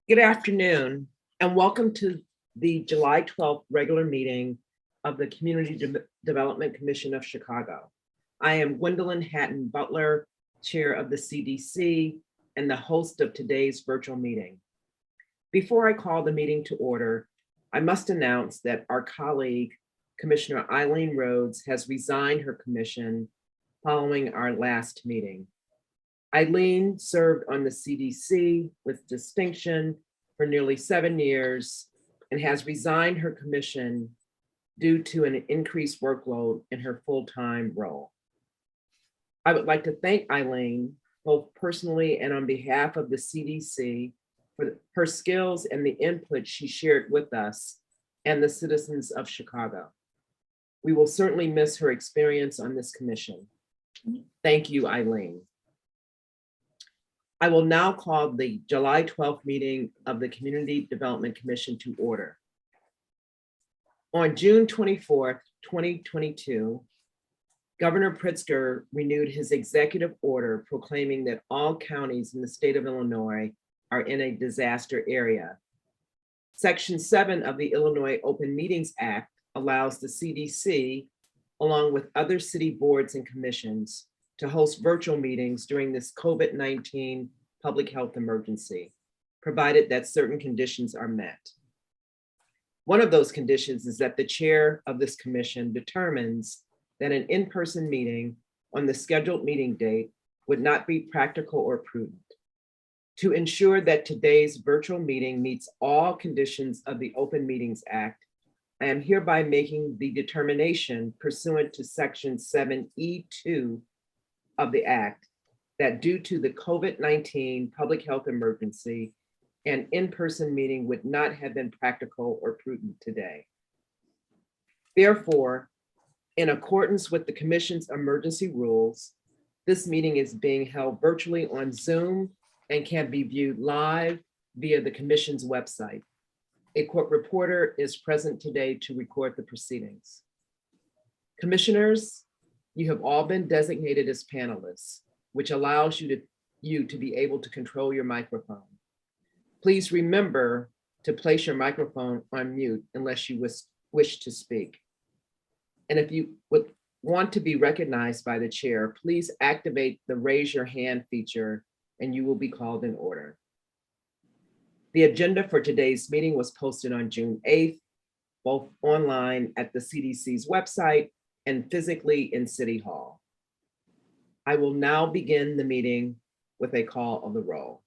Good afternoon, and welcome to the July 12th regular meeting of the Community Development Commission of Chicago. I am Gwendolyn Hatton Butler, Chair of the CDC and the host of today's virtual meeting. Before I call the meeting to order, I must announce that our colleague, Commissioner Eileen Rhodes, has resigned her commission following our last meeting. Eileen served on the CDC with distinction for nearly 7 years and has resigned her commission due to an increased workload in her full-time role. I would like to thank Eileen, both personally and on behalf of the CDC, for her skills and the input she shared with us and the citizens of Chicago. We will certainly miss her experience on this commission. Thank you, Eileen. I will now call the July 12th meeting of the Community Development Commission to order. On June 24th, 2022, Governor Pritzker renewed his executive order proclaiming that all counties in the state of Illinois are in a disaster area. Section 7 of the Illinois Open Meetings Act allows the CDC, along with other city boards and commissions, to host virtual meetings during this COVID-19 public health emergency, provided that certain conditions are met. One of those conditions is that the chair of this commission determines that an in-person meeting on the scheduled meeting date would not be practical or prudent. To ensure that today's virtual meeting meets all conditions of the Open Meetings Act, I am hereby making the determination pursuant to Section 7E2 of the Act that due to the COVID-19 public health emergency, an in-person meeting would not have been practical or prudent today. Therefore, in accordance with the Commission's emergency rules, this meeting is being held virtually on Zoom and can be viewed live via the Commission's website. A court reporter is present today to record the proceedings. Commissioners, you have all been designated as panelists, which allows you to be able to control your microphone. Please remember to place your microphone on mute unless you wish to speak. And if you would want to be recognized by the chair, please activate the raise your hand feature and you will be called in order. The agenda for today's meeting was posted on June 8th, both online at the CDC's website and physically in City Hall. I will now begin the meeting with a call of the roll.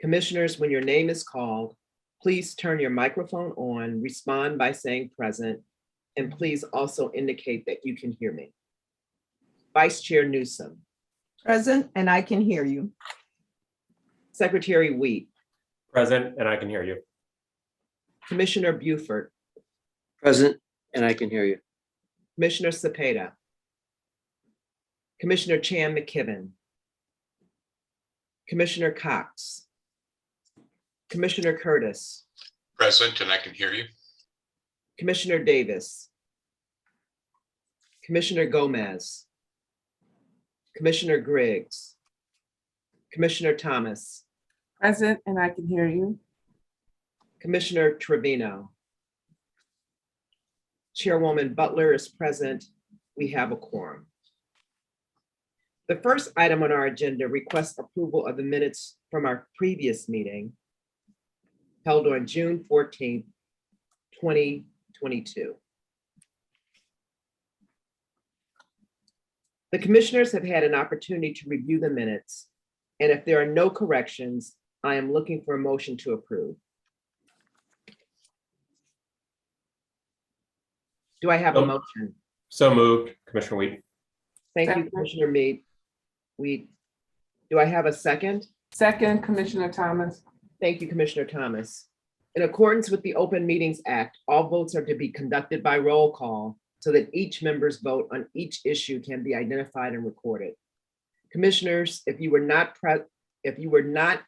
Commissioners, when your name is called, please turn your microphone on, respond by saying present, and please also indicate that you can hear me. Vice Chair Newsom. Present, and I can hear you. Secretary Wheat. Present, and I can hear you. Commissioner Buford. Present, and I can hear you. Commissioner Cepeda. Commissioner Chan McKibben. Commissioner Cox. Commissioner Curtis. Present, and I can hear you. Commissioner Davis. Commissioner Gomez. Commissioner Griggs. Commissioner Thomas. Present, and I can hear you. Commissioner Trevino. Chairwoman Butler is present. We have a quorum. The first item on our agenda requests approval of the minutes from our previous meeting held on June 14th, 2022. The commissioners have had an opportunity to review the minutes, and if there are no corrections, I am looking for a motion to approve. Do I have a motion? So moved, Commissioner Weed. Thank you, Second. Commissioner Weed. Do I have a second? Second, Commissioner Thomas. Thank you, Commissioner Thomas. In accordance with the Open Meetings Act, all votes are to be conducted by roll call so that each member's vote on each issue can be identified and recorded. Commissioners, if you were not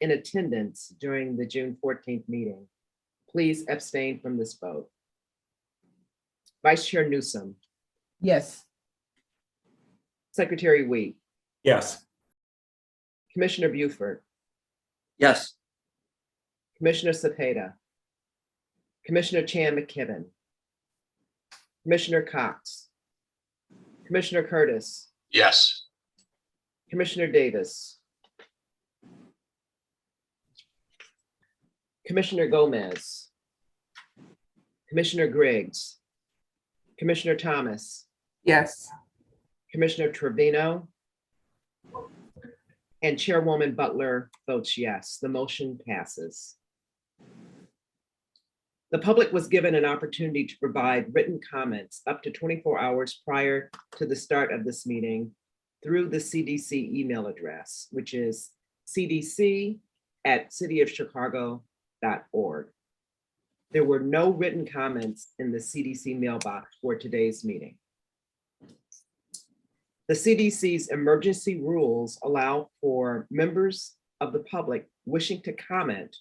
in attendance during the June 14th meeting, please abstain from this vote. Vice Chair Newsom, Yes. Secretary Weed, Yes. Commissioner Buford, Yes. Commissioner Cepeda, Commissioner Chan McKibben, Commissioner Cox, Commissioner Curtis, Yes. Commissioner Davis, Commissioner Gomez, Commissioner Griggs, Commissioner Thomas, Yes. Commissioner Trevino, and Chairwoman Butler votes yes. The motion passes. The public was given an opportunity to provide written comments up to 24 hours prior to the start of this meeting through the CDC email address, which is cdc@cityofchicago.org. There were no written comments in the CDC mailbox for today's meeting. The CDC's emergency rules allow for members of the public wishing to comment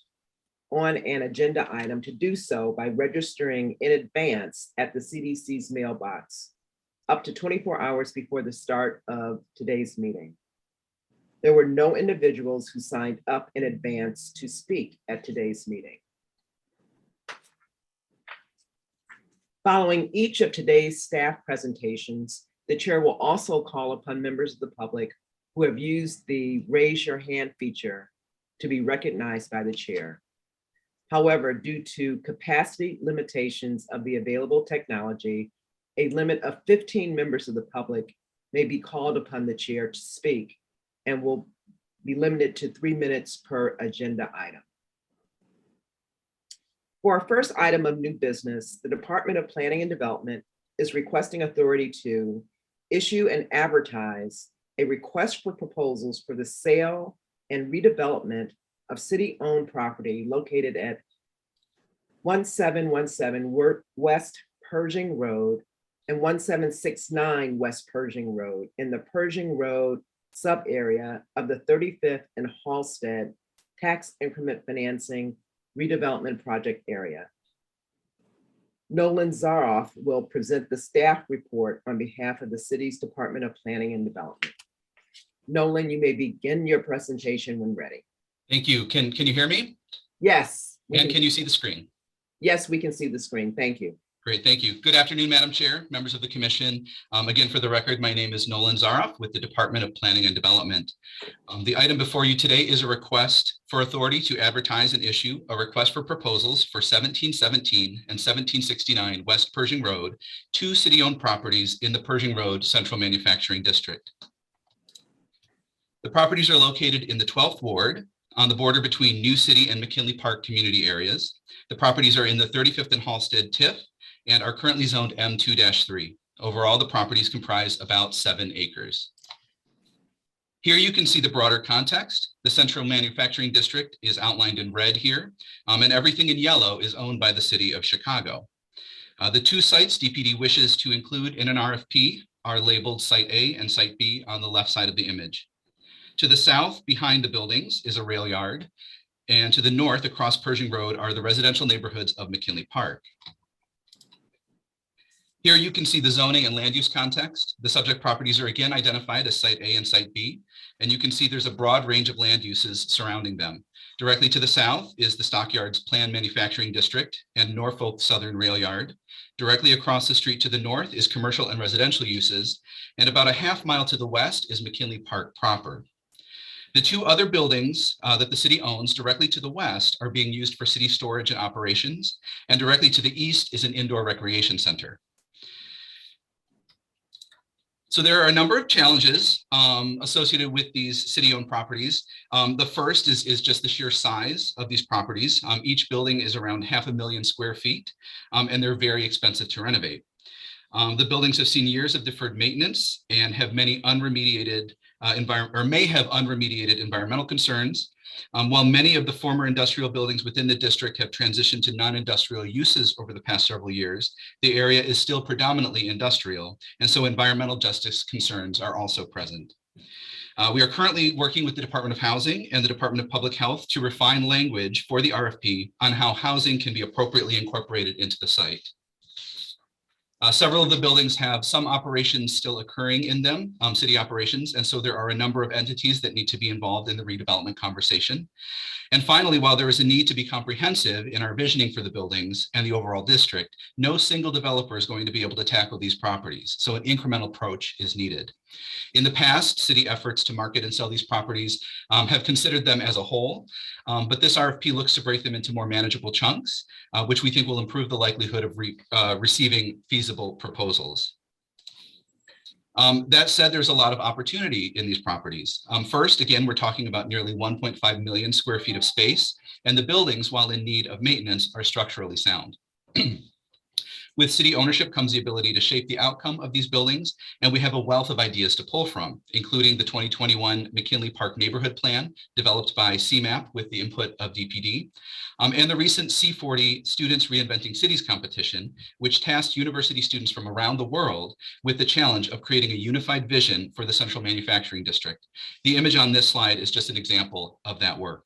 on an agenda item to do so by registering in advance at the CDC's mailbox up to 24 hours before the start of today's meeting. There were no individuals who signed up in advance to speak at today's meeting. Following each of today's staff presentations, the chair will also call upon members of the public who have used the raise your hand feature to be recognized by the chair. However, due to capacity limitations of the available technology, a limit of 15 members of the public may be called upon the chair to speak and will be limited to 3 minutes per agenda item. For our first item of new business, the Department of Planning and Development is requesting authority to issue and advertise a request for proposals for the sale and redevelopment of city-owned property located at 1717 West Pershing Road and 1769 West Pershing Road in the Pershing Road sub-area of the 35th and Halsted Tax Increment Financing Redevelopment Project area. Nolan Zaroff will present the staff report on behalf of the city's Department of Planning and Development. Nolan, you may begin your presentation when ready. Thank you. Can you hear me? Yes. And can you see the screen? Yes, we can see the screen. Thank you. Great, thank you. Good afternoon, Madam Chair, members of the commission. Again, for the record, my name is Nolan Zaroff with the Department of Planning and Development. The item before you today is a request for authority to advertise and issue a request for proposals for 1717 and 1769 West Pershing Road, 2 city-owned properties in the Pershing Road Central Manufacturing District. The properties are located in the 12th Ward on the border between New City and McKinley Park community areas. The properties are in the 35th and Halsted TIF and are currently zoned M2-3. Overall, the properties comprise about 7 acres. Here you can see the broader context. The Central Manufacturing District is outlined in red here, and everything in yellow is owned by the City of Chicago. The 2 sites DPD wishes to include in an RFP are labeled Site A and Site B on the left side of the image. To the south, behind the buildings, is a rail yard, and to the north, across Pershing Road, are the residential neighborhoods of McKinley Park. Here you can see the zoning and land use context. The subject properties are again identified as Site A and Site B, and you can see there's a broad range of land uses surrounding them. Directly to the south is the Stockyards Planned Manufacturing District and Norfolk Southern Rail Yard. Directly across the street to the north is commercial and residential uses, and about a half mile to the west is McKinley Park proper. The two other buildings that the city owns directly to the west are being used for city storage and operations, and directly to the east is an indoor recreation center. So there are a number of challenges associated with these city-owned properties. The first is just the sheer size of these properties. Each building is around 500,000 square feet, and they're very expensive to renovate. The buildings have seen years of deferred maintenance and have many unremediated may have unremediated environmental concerns. While many of the former industrial buildings within the district have transitioned to non-industrial uses over the past several years, the area is still predominantly industrial, and so environmental justice concerns are also present. We are currently working with the Department of Housing and the Department of Public Health to refine language for the RFP on how housing can be appropriately incorporated into the site. Several of the buildings have some operations still occurring in them, city operations, and so there are a number of entities that need to be involved in the redevelopment conversation. And finally, while there is a need to be comprehensive in our visioning for the buildings and the overall district, no single developer is going to be able to tackle these properties, so an incremental approach is needed. In the past, city efforts to market and sell these properties have considered them as a whole, but this RFP looks to break them into more manageable chunks, which we think will improve the likelihood of receiving feasible proposals. That said, there's a lot of opportunity in these properties. First, again, we're talking about nearly 1.5 million square feet of space, and the buildings, while in need of maintenance, are structurally sound. With city ownership comes the ability to shape the outcome of these buildings, and we have a wealth of ideas to pull from, including the 2021 McKinley Park Neighborhood Plan developed by CMAP with the input of DPD, and the recent C40 Students Reinventing Cities competition, which tasked university students from around the world with the challenge of creating a unified vision for the Central Manufacturing District. The image on this slide is just an example of that work.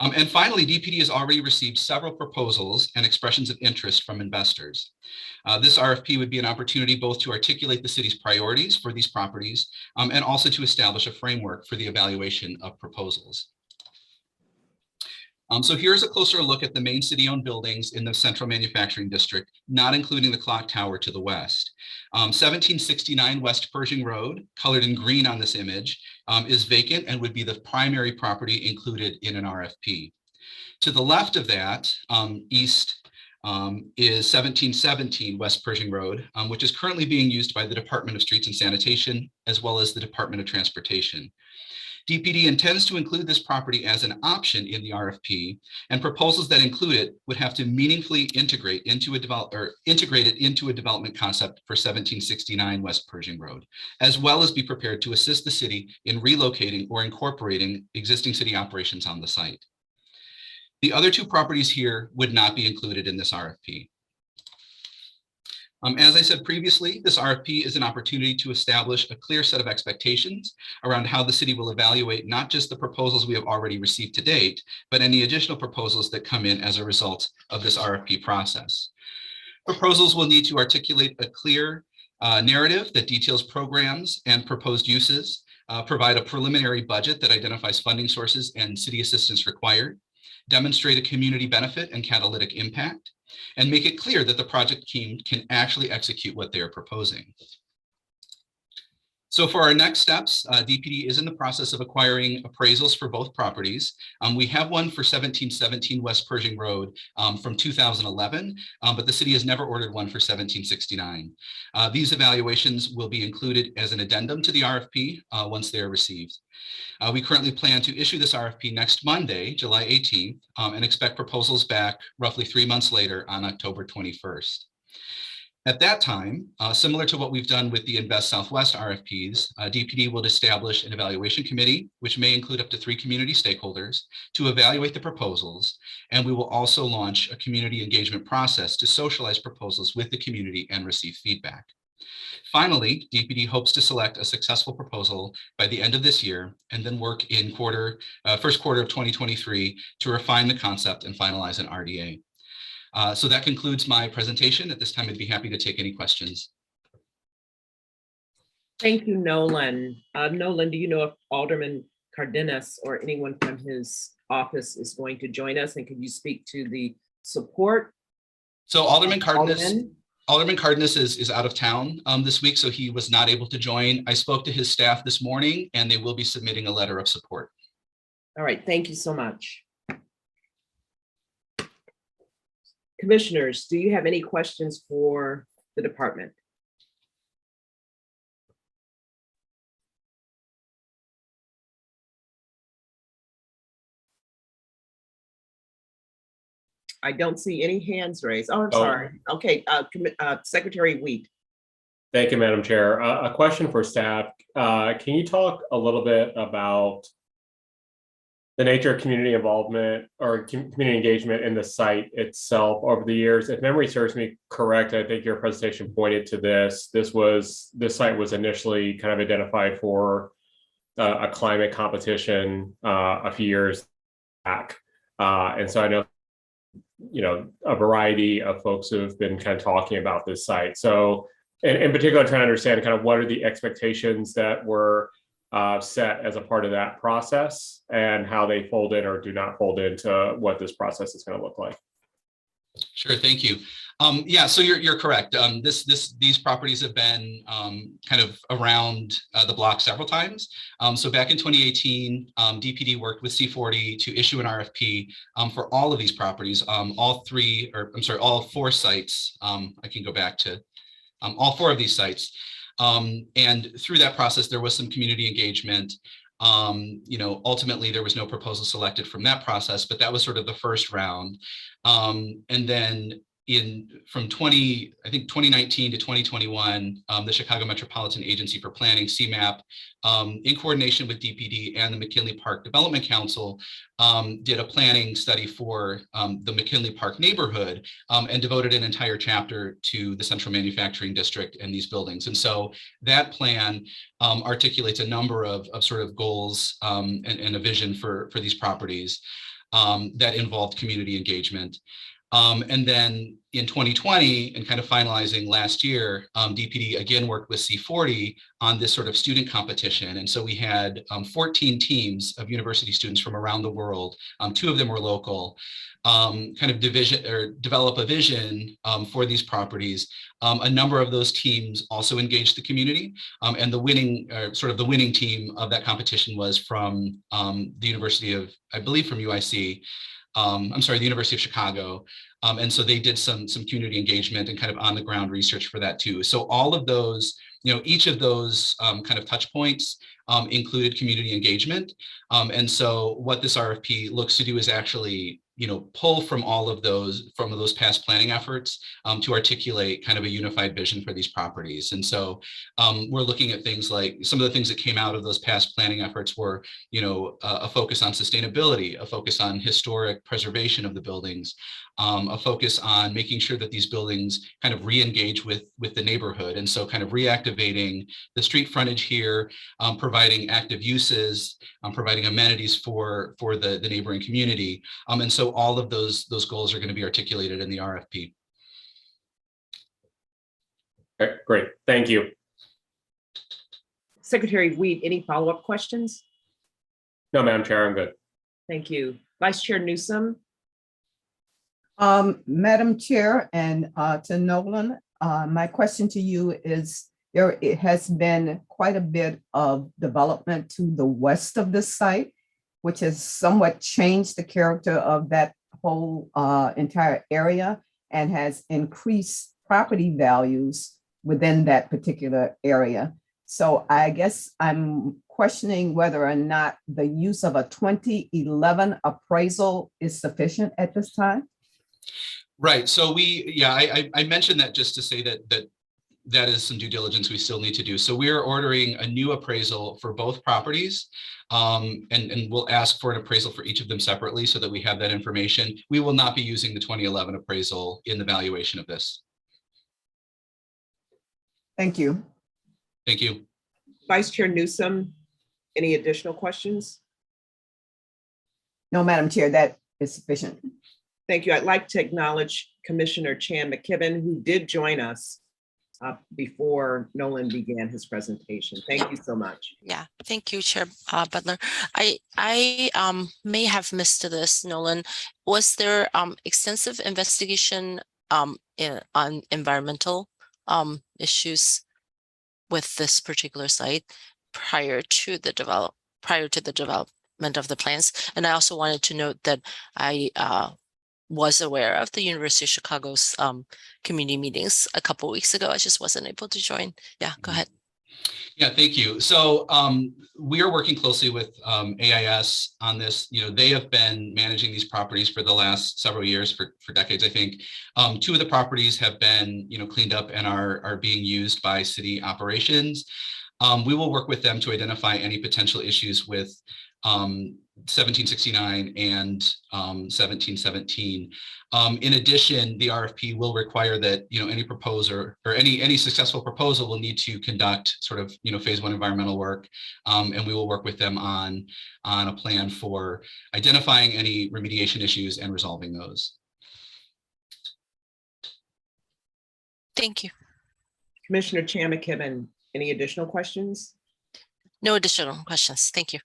And finally, DPD has already received several proposals and expressions of interest from investors. This RFP would be an opportunity both to articulate the city's priorities for these properties and also to establish a framework for the evaluation of proposals. So here's a closer look at the main city-owned buildings in the Central Manufacturing District, not including the clock tower to the west. 1769 West Pershing Road, colored in green on this image, is vacant and would be the primary property included in an RFP. To the left of that, east, is 1717 West Pershing Road, which is currently being used by the Department of Streets and Sanitation, as well as the Department of Transportation. DPD intends to include this property as an option in the RFP, and proposals that include it would have to meaningfully integrate it into a development concept for 1769 West Pershing Road, as well as be prepared to assist the city in relocating or incorporating existing city operations on the site. The other two properties here would not be included in this RFP. As I said previously, this RFP is an opportunity to establish a clear set of expectations around how the city will evaluate not just the proposals we have already received to date, but any additional proposals that come in as a result of this RFP process. Proposals will need to articulate a clear narrative that details programs and proposed uses, provide a preliminary budget that identifies funding sources and city assistance required, demonstrate a community benefit and catalytic impact, and make it clear that the project team can actually execute what they are proposing. So for our next steps, DPD is in the process of acquiring appraisals for both properties. We have one for 1717 West Pershing Road from 2011, but the city has never ordered one for 1769. These evaluations will be included as an addendum to the RFP once they are received. We currently plan to issue this RFP next Monday, July 18th, and expect proposals back roughly 3 months later on October 21st. At that time, similar to what we've done with the Invest Southwest RFPs, DPD will establish an evaluation committee, which may include up to 3 community stakeholders, to evaluate the proposals, and we will also launch a community engagement process to socialize proposals with the community and receive feedback. Finally, DPD hopes to select a successful proposal by the end of this year and then work in first quarter of 2023 to refine the concept and finalize an RDA. So that concludes my presentation. At this time, I'd be happy to take any questions. Thank you, Nolan. Nolan, do you know if Alderman Cardenas or anyone from his office is going to join us, and can you speak to the support? So Alderman Cardenas. Alderman? Alderman Cardenas is out of town this week, so he was not able to join. I spoke to his staff this morning, and they will be submitting a letter of support. All right, thank you so much. Commissioners, do you have any questions for the department? I don't see any hands raised. Oh, I'm Oh. sorry. Okay, Secretary Wheat. Thank you, Madam Chair. A question for staff. Can you talk a little bit about the nature of community involvement or community engagement in the site itself over the years? If memory serves me correct, I think your presentation pointed to this. This site was initially kind of identified for a climate competition a few years back. And so I know, a variety of folks who have been kind of talking about this site. So in particular, trying to understand kind of what are the expectations that were set as a part of that process and how they fold in or do not fold into what this process is going to look like. Sure, thank you. Yeah, so you're correct. These properties have been kind of around the block several times. So back in 2018, DPD worked with C40 to issue an RFP for all of these properties, all four sites. I can go back to all four of these sites. And through that process, there was some community engagement. Ultimately, there was no proposal selected from that process, but that was sort of the first round. And then from 2019 to 2021, the Chicago Metropolitan Agency for Planning, CMAP, in coordination with DPD and the McKinley Park Development Council, did a planning study for the McKinley Park neighborhood and devoted an entire chapter to the Central Manufacturing District and these buildings. And so that plan articulates a number of sort of goals and a vision for these properties that involved community engagement. And then in 2020, and kind of finalizing last year, DPD again worked with C40 on this sort of student competition. And so we had 14 teams of university students from around the world. 2 of them were local, kind of develop a vision for these properties. A number of those teams also engaged the community. And the winning team of that competition was from the University of, I believe from UIC. The University of Chicago. And so they did some community engagement and kind of on the ground research for that too. So all of those, each of those kind of touch points included community engagement. And so what this RFP looks to do is actually, pull from all of those, from those past planning efforts to articulate kind of a unified vision for these properties. And so we're looking at things like some of the things that came out of those past planning efforts were, a focus on sustainability, a focus on historic preservation of the buildings, a focus on making sure that these buildings kind of re-engage with the neighborhood. And so kind of reactivating the street frontage here, providing active uses, providing amenities for the neighboring community. And so all of those goals are going to be articulated in the RFP. Okay, great. Thank you. Secretary Wheat, any follow-up questions? No, Madam Chair, I'm good. Thank you. Vice Chair Newsom? Madam Chair and to Nolan, my question to you is, it has been quite a bit of development to the west of this site, which has somewhat changed the character of that whole entire area and has increased property values within that particular area. So I guess I'm questioning whether or not the use of a 2011 appraisal is sufficient at this time. Right. So I mentioned that just to say that is some due diligence we still need to do. So we are ordering a new appraisal for both properties, and we'll ask for an appraisal for each of them separately so that we have that information. We will not be using the 2011 appraisal in the valuation of this. Thank you. Thank you. Vice Chair Newsom, any additional questions? No, Madam Chair, that is sufficient. Thank you. I'd like to acknowledge Commissioner Chan McKibben, who did join us before Nolan began his presentation. Thank you so much. Yeah, thank you, Chair Butler. I may have missed this, Nolan. Was there extensive investigation on environmental issues with this particular site prior to the development of the plans? And I also wanted to note that I was aware of the University of Chicago's community meetings a couple weeks ago. I just wasn't able to join. Yeah, go ahead. Yeah, thank you. So we are working closely with AIS on this. You know, they have been managing these properties for the last several years, for decades, I think. Two of the properties have been, you know, cleaned up and are being used by city operations. We will work with them to identify any potential issues with 1769 and 1717. In addition, the RFP will require that, you know, any proposer or any successful proposal will need to conduct sort of, you know, phase 1 environmental work. And we will work with them on a plan for identifying any remediation issues and resolving those. Thank you. Commissioner Chan McKibben, any additional questions? No additional questions. Thank you.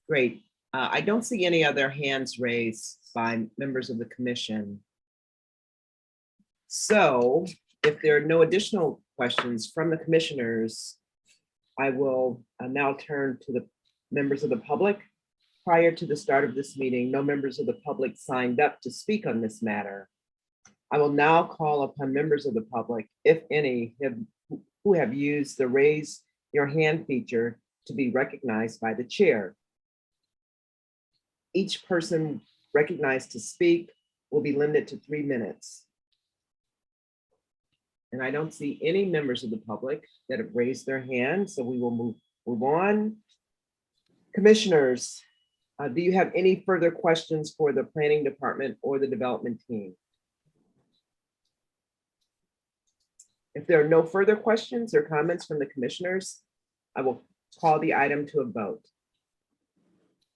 Great. I don't see any other hands raised by members of the commission. So if there are no additional questions from the commissioners, I will now turn to the members of the public. Prior to the start of this meeting, no members of the public signed up to speak on this matter. I will now call upon members of the public, if any, who have used the raise your hand feature to be recognized by the chair. Each person recognized to speak will be limited to 3 minutes. And I don't see any members of the public that have raised their hand, so we will move on. Commissioners, do you have any further questions for the planning department or the development team? If there are no further questions or comments from the commissioners, I will call the item to a vote.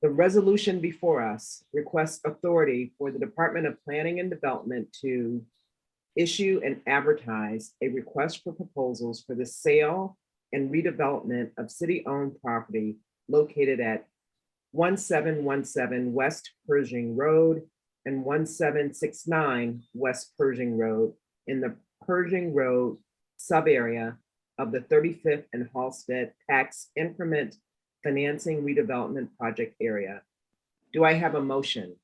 The resolution before us requests authority for the Department of Planning and Development to issue and advertise a request for proposals for the sale and redevelopment of city-owned property located at 1717 West Pershing Road and 1769 West Pershing Road in the Pershing Road sub-area of the 35th and Halsted Tax Increment Financing Redevelopment Project area. Do I have a motion?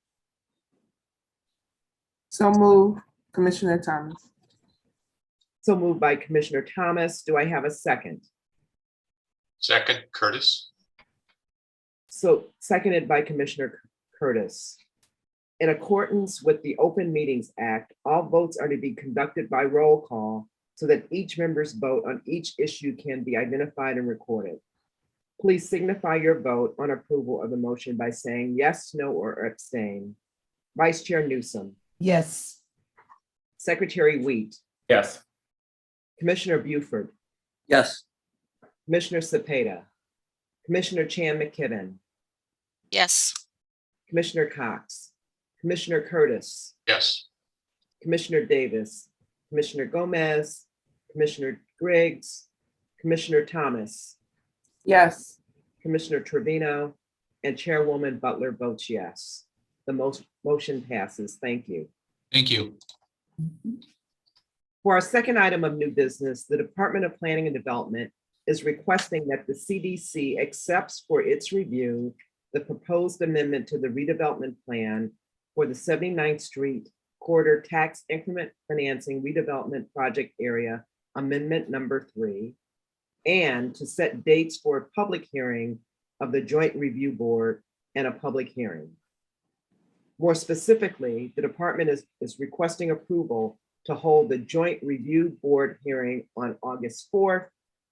So move, Commissioner Thomas. So moved by Commissioner Thomas. Do I have a second? Second, Curtis. So seconded by Commissioner Curtis. In accordance with the Open Meetings Act, all votes are to be conducted by roll call so that each member's vote on each issue can be identified and recorded. Please signify your vote on approval of the motion by saying yes, no, or abstain. Vice Chair Newsom, Yes. Secretary Wheat, Yes. Commissioner Buford, Yes. Commissioner Cepeda, Commissioner Chan McKibben, Yes. Commissioner Cox, Commissioner Curtis, Yes. Commissioner Davis, Commissioner Gomez, Commissioner Griggs, Commissioner Thomas, Yes. Commissioner Trevino, and Chairwoman Butler votes yes. The motion passes. Thank you. Thank you. For our second item of new business, the Department of Planning and Development is requesting that the CDC accepts for its review the proposed amendment to the redevelopment plan for the 79th Street Corridor Tax Increment Financing Redevelopment Project Area, Amendment Number 3, and to set dates for a public hearing of the Joint Review Board and a public hearing. More specifically, the department is requesting approval to hold the Joint Review Board hearing on August 4th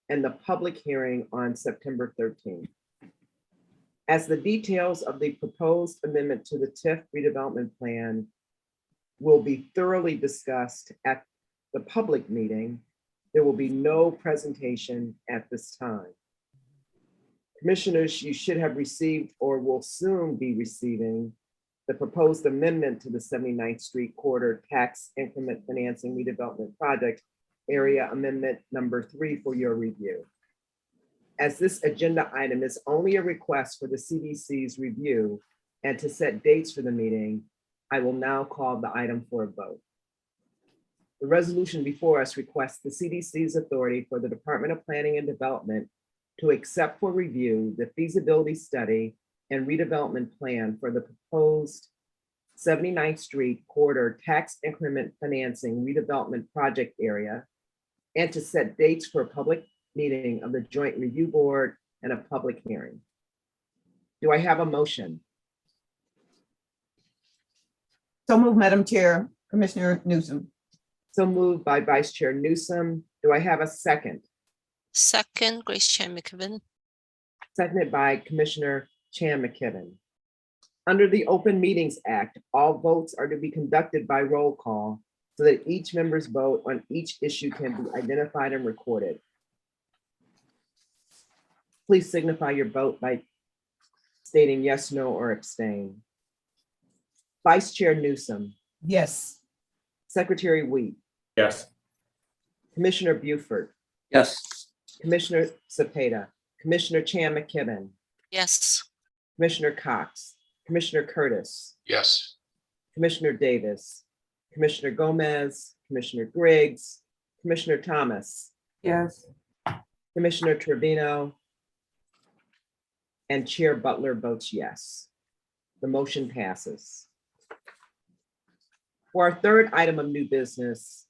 and the public hearing on September 13th. As the details of the proposed amendment to the TIF redevelopment plan will be thoroughly discussed at the public meeting, there will be no presentation at this time. Commissioners, you should have received or will soon be receiving the proposed amendment to the 79th Street Corridor Tax Increment Financing Redevelopment Project Area Amendment Number 3 for your review. As this agenda item is only a request for the CDC's review and to set dates for the meeting, I will now call the item for a vote. The resolution before us requests the CDC's authority for the Department of Planning and Development to accept for review the feasibility study and redevelopment plan for the proposed 79th Street Corridor Tax Increment Financing Redevelopment Project Area, and to set dates for a public meeting of the Joint Review Board and a public hearing. Do I have a motion? So moved, Madam Chair. Commissioner Newsom. So moved by Vice Chair Newsom. Do I have a second? Second, Grace Chan McKibben. Seconded by Commissioner Chan McKibben. Under the Open Meetings Act, all votes are to be conducted by roll call so that each member's vote on each issue can be identified and recorded. Please signify your vote by stating yes, no, or abstain. Vice Chair Newsom, Yes. Secretary Wheat, Yes. Commissioner Buford, Yes. Commissioner Cepeda, Commissioner Chan McKibben, Yes. Commissioner Cox, Commissioner Curtis, Yes. Commissioner Davis, Commissioner Gomez, Commissioner Griggs, Commissioner Thomas, Yes. Commissioner Trevino, and Chair Butler votes yes. The motion passes. For our third item of new business,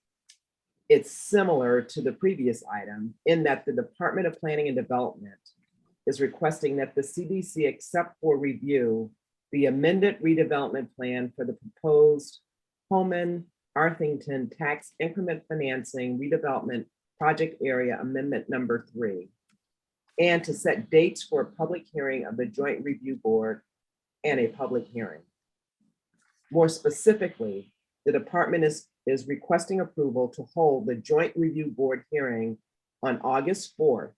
it's similar to the previous item in that the Department of Planning and Development is requesting that the CDC accept for review the amended redevelopment plan for the proposed Holman Arthington Tax Increment Financing Redevelopment Project Area Amendment Number 3, and to set dates for a public hearing of the Joint Review Board and a public hearing. More specifically, the department is requesting approval to hold the Joint Review Board hearing on August 4th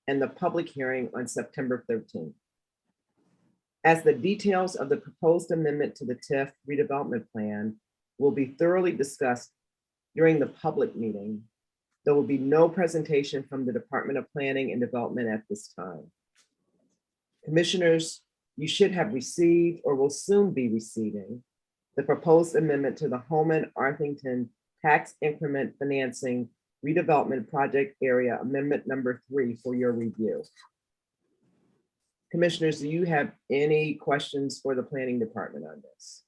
and the public hearing on September 13th. As the details of the proposed amendment to the TIF redevelopment plan will be thoroughly discussed during the public meeting, there will be no presentation from the Department of Planning and Development at this time. Commissioners, you should have received or will soon be receiving the proposed amendment to the Holman Arthington Tax Increment Financing Redevelopment Project Area Amendment Number 3 for your review. Commissioners, do you have any questions for the Planning Department on this?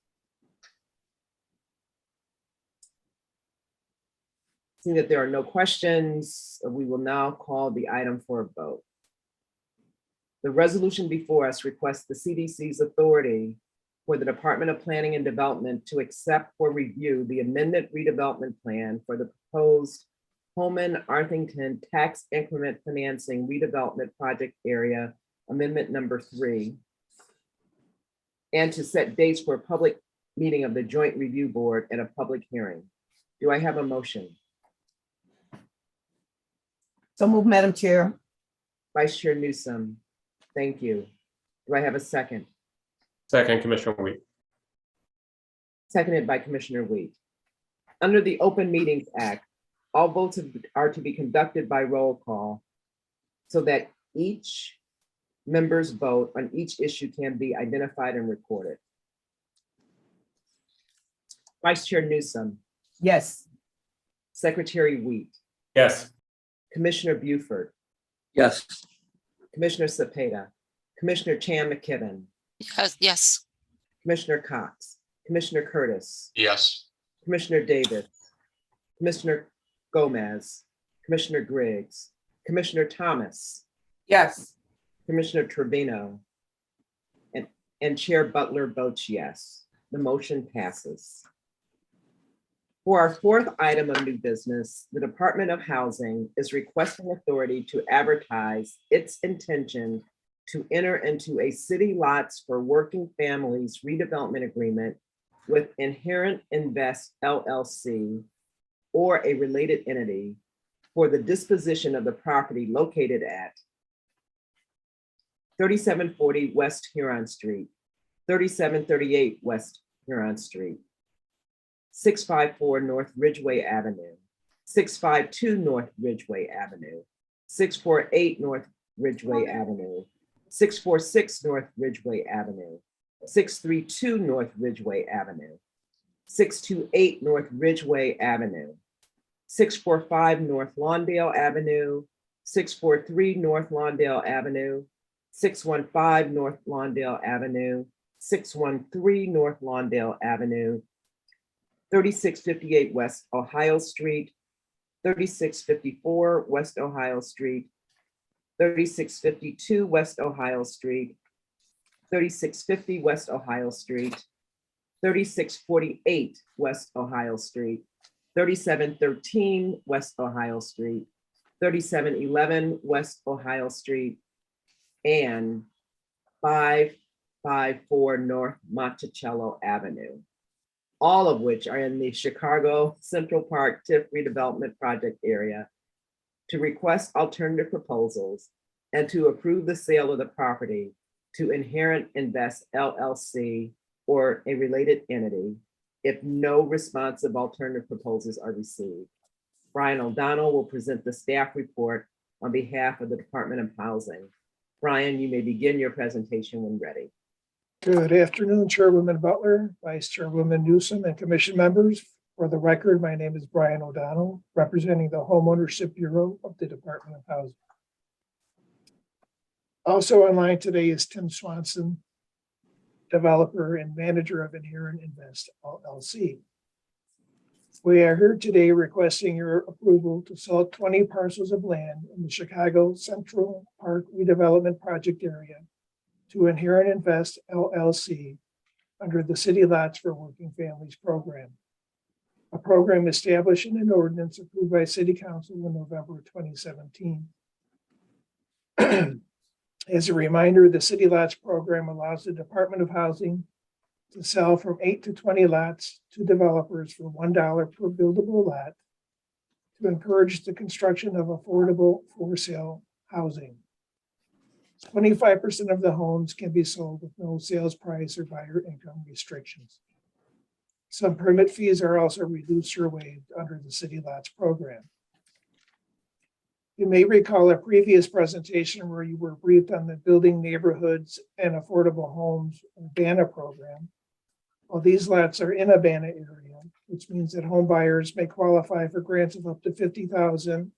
Seeing that there are no questions, we will now call the item for a vote. The resolution before us requests the CDC's authority for the Department of Planning and Development to accept for review the amended redevelopment plan for the proposed Holman Arthington Tax Increment Financing Redevelopment Project Area Amendment Number 3, and to set dates for a public meeting of the Joint Review Board and a public hearing. Do I have a motion? So moved, Madam Chair. Vice Chair Newsom, thank you. Do I have a second? Second, Commissioner Wheat. Seconded by Commissioner Wheat. Under the Open Meetings Act, all votes are to be conducted by roll call so that each member's vote on each issue can be identified and recorded. Vice Chair Newsom, Yes. Secretary Wheat, Yes. Commissioner Buford, Yes. Commissioner Cepeda, Commissioner Chan McKibben, Yes. Yes. Commissioner Cox, Commissioner Curtis, Yes. Commissioner Davis, Commissioner Gomez, Commissioner Griggs, Commissioner Thomas, Yes. Commissioner Trevino, and Chair Butler votes yes. The motion passes. For our fourth item of new business, the Department of Housing is requesting authority to advertise its intention to enter into a city lots for working families redevelopment agreement with Inherent Invest LLC or a related entity for the disposition of the property located at 3740 West Huron Street, 3738 West Huron Street, 654 North Ridgeway Avenue, 652 North Ridgeway Avenue, 648 North Ridgeway Avenue, 646 North Ridgeway Avenue, 632 North Ridgeway Avenue, 628 North Ridgeway Avenue, 645 North Lawndale Avenue, 643 North Lawndale Avenue, 615 North Lawndale Avenue, 613 North Lawndale Avenue, 3658 West Ohio Street, 3654 West Ohio Street, 3652 West Ohio Street, 3650 West Ohio Street, 3648 West Ohio Street, 3713 West Ohio Street, 3711 West Ohio Street, and 554 North Monticello Avenue, all of which are in the Chicago Central Park TIF redevelopment project area, to request alternative proposals and to approve the sale of the property to Inherent Invest LLC or a related entity if no responsive alternative proposals are received. Brian O'Donnell will present the staff report on behalf of the Department of Housing. Brian, you may begin your presentation when ready. Good afternoon, Chairwoman Butler, Vice Chairwoman Newsom, and Commission members. For the record, my name is Brian O'Donnell, representing the Homeownership Bureau of the Department of Housing. Also online today is Tim Swanson, developer and manager of Inherent Invest LLC. We are here today requesting your approval to sell 20 parcels of land in the Chicago Central Park redevelopment project area to Inherent Invest LLC under the City Lots for Working Families program, a program established in an ordinance approved by City Council in November 2017. As a reminder, the City Lots program allows the Department of Housing to sell from 8 to 20 lots to developers for $1 per buildable lot to encourage the construction of affordable for sale housing. 25% of the homes can be sold with no sales price or buyer income restrictions. Some permit fees are also reduced or waived under the City Lots program. You may recall a previous presentation where you were briefed on the Building Neighborhoods and Affordable Homes BANA program. Well, these lots are in a BANA area, which means that home buyers may qualify for grants of up to $50,000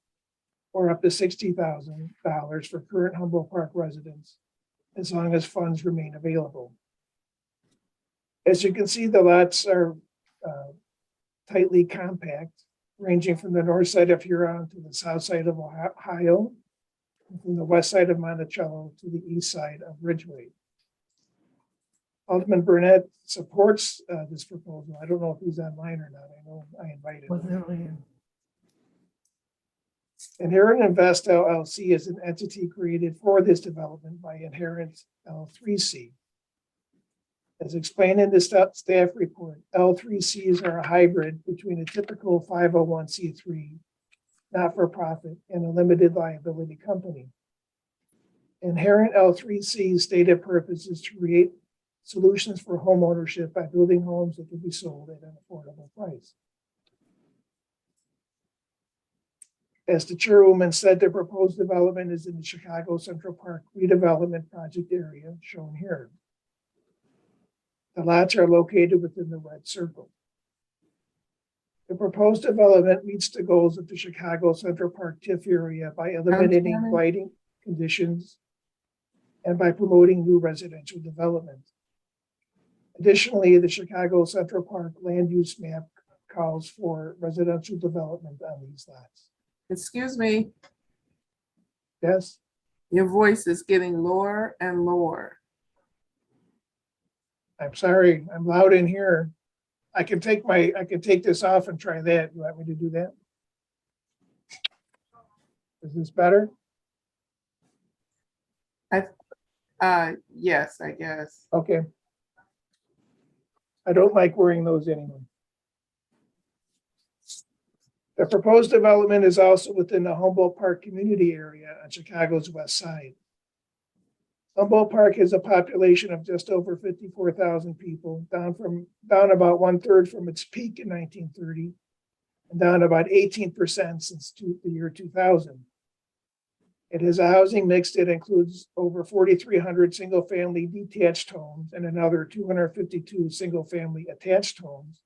or up to $60,000 for current Humboldt Park residents, as long as funds remain available. As you can see, the lots are tightly compact, ranging from the north side of Huron to the south side of Ohio, and from the west side of Monticello to the east side of Ridgeway. Alderman Burnett supports this proposal. I don't know if he's online or not. I know I invited him. Inherent Invest LLC is an entity created for this development by Inherent L3C. As explained in the staff report, L3Cs are a hybrid between a typical 501c3, not-for-profit, and a limited liability company. Inherent L3C's stated purpose is to create solutions for home ownership by building homes that can be sold at an affordable price. As the chairwoman said, the proposed development is in the Chicago Central Park redevelopment project area shown here. The lots are located within the red circle. The proposed development meets the goals of the Chicago Central Park TIF area by eliminating lighting conditions and by promoting new residential development. Additionally, the Chicago Central Park land use map calls for residential development on these lots. Excuse me, Yes, your voice is getting lower and lower. I'm sorry, I'm loud in here. I can take this off and try that. You want me to do that? Is this better? Yes, I guess. Okay. I don't like wearing those anymore. The proposed development is also within the Humboldt Park community area on Chicago's west side. Humboldt Park has a population of just over 54,000 people, down about 1/3 from its peak in 1930, and down about 18% since the year 2000. It has a housing mix that includes over 4,300 single-family detached homes and another 252 single-family attached homes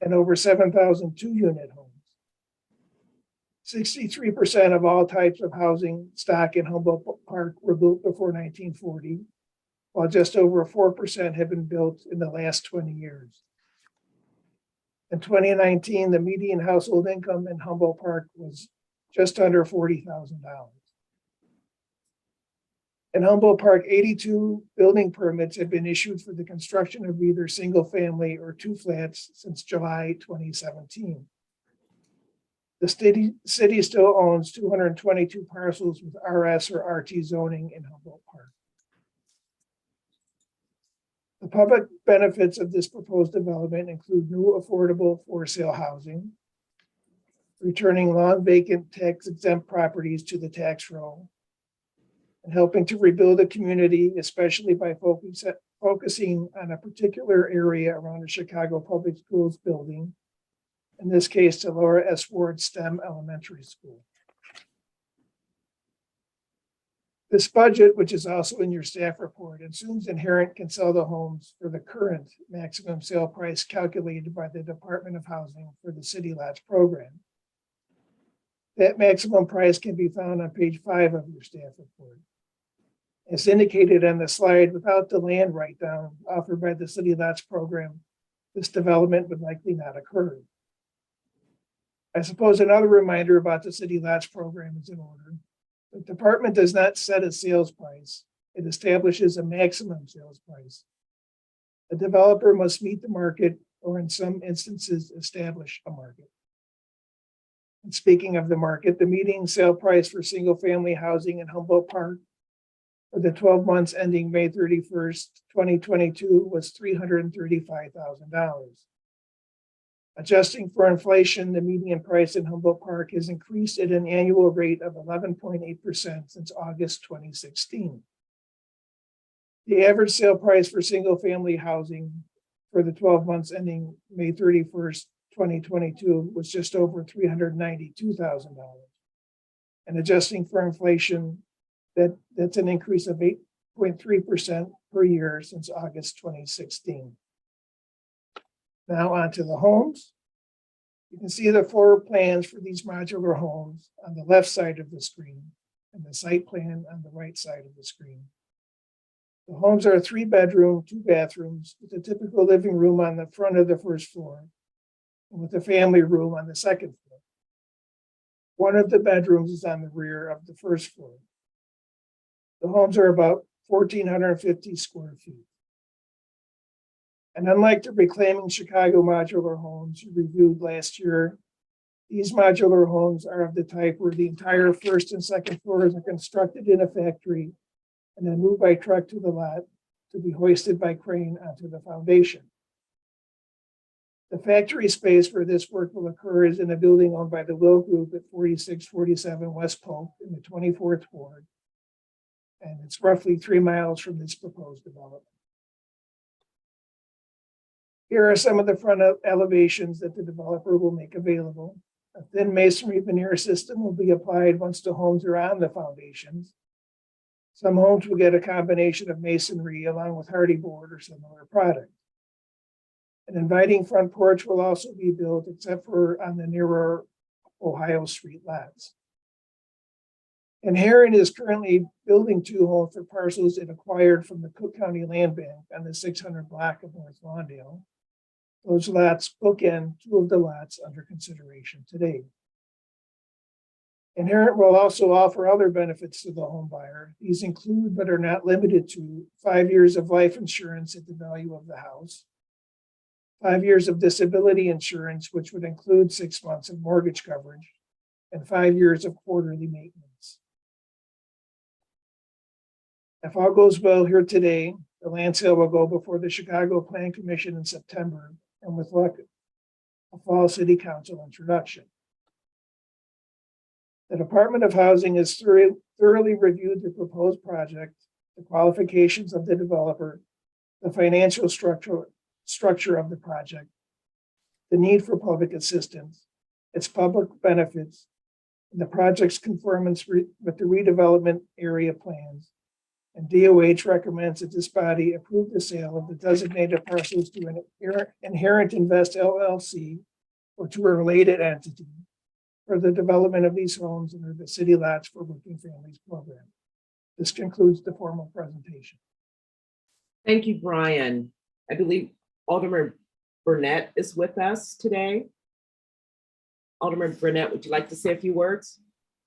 and over 7,000 two-unit homes. 63% of all types of housing stock in Humboldt Park were built before 1940, while just over 4% have been built in the last 20 years. In 2019, the median household income in Humboldt Park was just under $40,000. In Humboldt Park, 82 building permits have been issued for the construction of either single family or two flats since July 2017. The city still owns 222 parcels with RS or RT zoning in Humboldt Park. The public benefits of this proposed development include new affordable for sale housing, returning long vacant tax exempt properties to the tax roll, and helping to rebuild a community, especially by focusing on a particular area around the Chicago Public Schools building, in this case, the Laura S. Ward STEM Elementary School. This budget, which is also in your staff report, assumes Inherent can sell the homes for the current maximum sale price calculated by the Department of Housing for the City Lots program. That maximum price can be found on page 5 of your staff report. As indicated on the slide, without the land write-down offered by the City Lots program, this development would likely not occur. I suppose another reminder about the City Lots program is in order. The department does not set a sales price. It establishes a maximum sales price. The developer must meet the market or in some instances establish a market. And speaking of the market, the median sale price for single family housing in Humboldt Park for the 12 months ending May 31st, 2022 was $335,000. Adjusting for inflation, the median price in Humboldt Park has increased at an annual rate of 11.8% since August 2016. The average sale price for single family housing for the 12 months ending May 31st, 2022 was just over $392,000. And adjusting for inflation, that's an increase of 8.3% per year since August 2016. Now on to the homes. You can see the floor plans for these modular homes on the left side of the screen and the site plan on the right side of the screen. The homes are 3-bedroom, 2 bathrooms with a typical living room on the front of the first floor and with a family room on the second floor. One of the bedrooms is on the rear of the first floor. The homes are about 1,450 square feet. And unlike the Reclaiming Chicago modular homes you reviewed last year, these modular homes are of the type where the entire first and second floors are constructed in a factory and then moved by truck to the lot to be hoisted by crane onto the foundation. The factory space where this work will occur is in a building owned by the Will Group at 4647 West Polk in the 24th Ward. And it's roughly 3 miles from this proposed development. Here are some of the front elevations that the developer will make available. A thin masonry veneer system will be applied once the homes are on the foundations. Some homes will get a combination of masonry along with hardy board or similar product. An inviting front porch will also be built, except for on the nearer Ohio Street lots. Inherent is currently building 2 homes for parcels it acquired from the Cook County Land Bank on the 600 block of North Lawndale. Those lots bookend 2 of the lots under consideration today. Inherent will also offer other benefits to the home buyer. These include, but are not limited to, 5 years of life insurance at the value of the house, 5 years of disability insurance, which would include 6 months of mortgage coverage, and 5 years of quarterly maintenance. If all goes well here today, the land sale will go before the Chicago Plan Commission in September, and with luck, a fall city council introduction. The Department of Housing has thoroughly reviewed the proposed project, the qualifications of the developer, the financial structure of the project, the need for public assistance, its public benefits, and the project's conformance with the redevelopment area plans. And DOH recommends that this body approve the sale of the designated parcels to an Inherent Invest LLC or to a related entity for the development of these homes under the City Lots for Working Families program. This concludes the formal presentation. Thank you, Brian. I believe Alderman Burnett is with us today. Alderman Burnett, would you like to say a few words?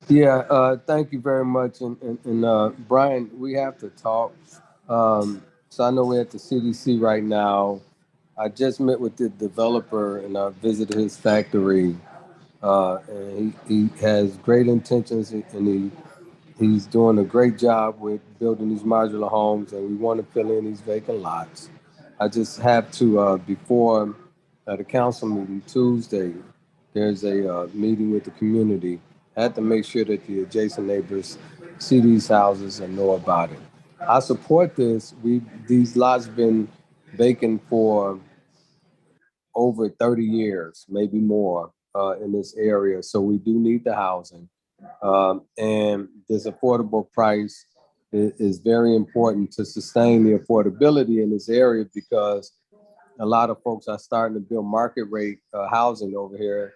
Yeah, thank you very much. And Brian, we have to talk. So I know we're at the CDC right now. I just met with the developer and I visited his factory. And he has great intentions and he's doing a great job with building these modular homes, and we want to fill in these vacant lots. I just have to, before the council meeting Tuesday, there's a meeting with the community. I had to make sure that the adjacent neighbors see these houses and know about it. I support this. These lots been vacant for over 30 years, maybe more, in this area. So we do need the housing. And this affordable price is very important to sustain the affordability in this area, because a lot of folks are starting to build market rate housing over here.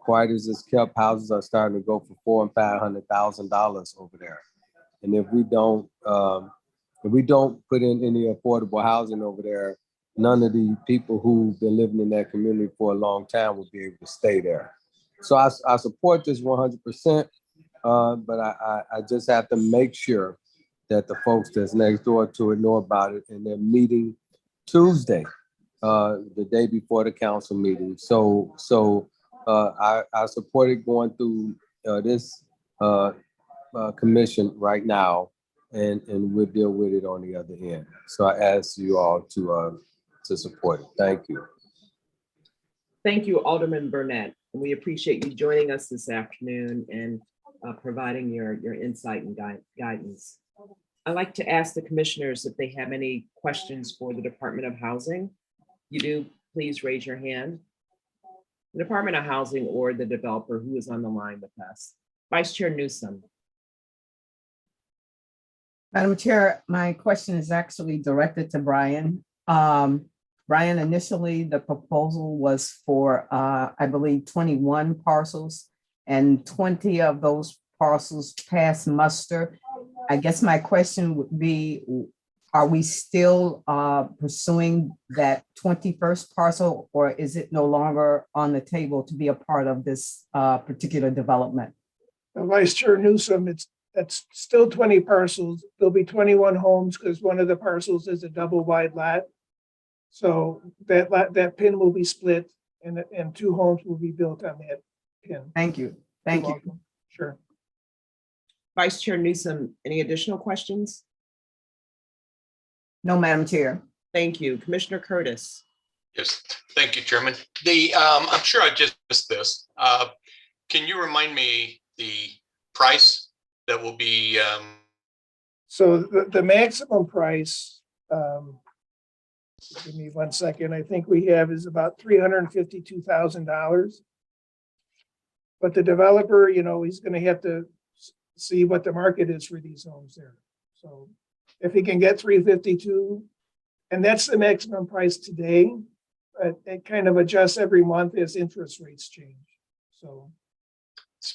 Quiet as it's kept, houses are starting to go for $400,000 and $500,000 over there. And if we don't put in any affordable housing over there, none of the people who've been living in that community for a long time will be able to stay there. So I support this 100%, but I just have to make sure that the folks that's next door to it know about it, and they're meeting Tuesday, the day before the council meeting. So I support it going through this commission right now, and we'll deal with it on the other end. So I ask you all to support it. Thank you. Thank you, Alderman Burnett. We appreciate you joining us this afternoon and providing your insight and guidance. I'd like to ask the commissioners if they have any questions for the Department of Housing. You do, please raise your hand. The Department of Housing or the developer who is on the line with us. Vice Chair Newsom. Madam Chair, my question is actually directed to Brian. Brian, initially the proposal was for, I believe, 21 parcels, and 20 of those parcels passed muster. I guess my question would be, are we still pursuing that 21st parcel, or is it no longer on the table to be a part of this particular development? Vice Chair Newsom, that's still 20 parcels. There'll be 21 homes because one of the parcels is a double wide lot. So that pin will be split and 2 homes will be built on that pin. Thank you. Thank you. Welcome. Sure. Vice Chair Newsom, any additional questions? No, Madam Chair. Thank you. Commissioner Curtis. Yes, thank you, Chairman. I'm sure I just missed this. Can you remind me the price that will be? So the maximum price, give me 1 second, I think we have is about $352,000. But the developer, he's going to have to see what the market is for these homes there. So if he can get 352, and that's the maximum price today, it kind of adjusts every month as interest rates change. So,